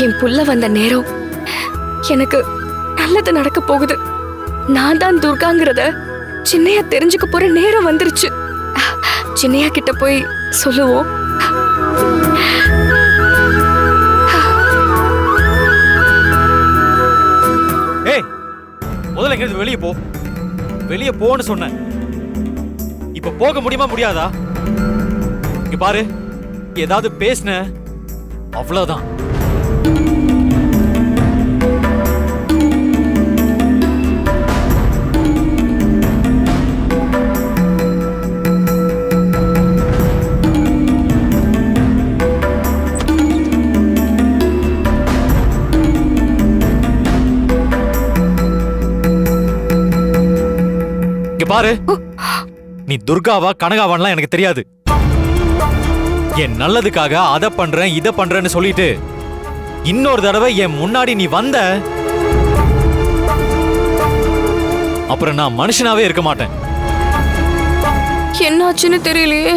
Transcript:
என் புள்ள வந்த நேரம் எனக்கு நல்லது நடக்க போகுது. நான் தான் துர்காங்கிறத சின்னையா தெரிஞ்சுக்க போற நேரம் வந்துருச்சு. சின்னையா கிட்ட போய் சொல்லுவோம். ஏய், முதல்ல எங்க வெளியே போ. வெளியே போன்னு சொன்னேன். இப்ப போக முடியுமா முடியாதா? இங்க பாரு, ஏதாவது பேசுன அவ்வளவுதான். பாரு, நீ துர்காவா கனகாவான்லாம் எனக்கு தெரியாது. என் நல்லதுக்காக அதை பண்றேன் இதை பண்றேன்னு சொல்லிட்டு இன்னொரு தடவை என் முன்னாடி நீ வந்த அப்புறம் நான் மனுஷனாவே இருக்க மாட்டேன். என்னாச்சுன்னு தெரியலையே.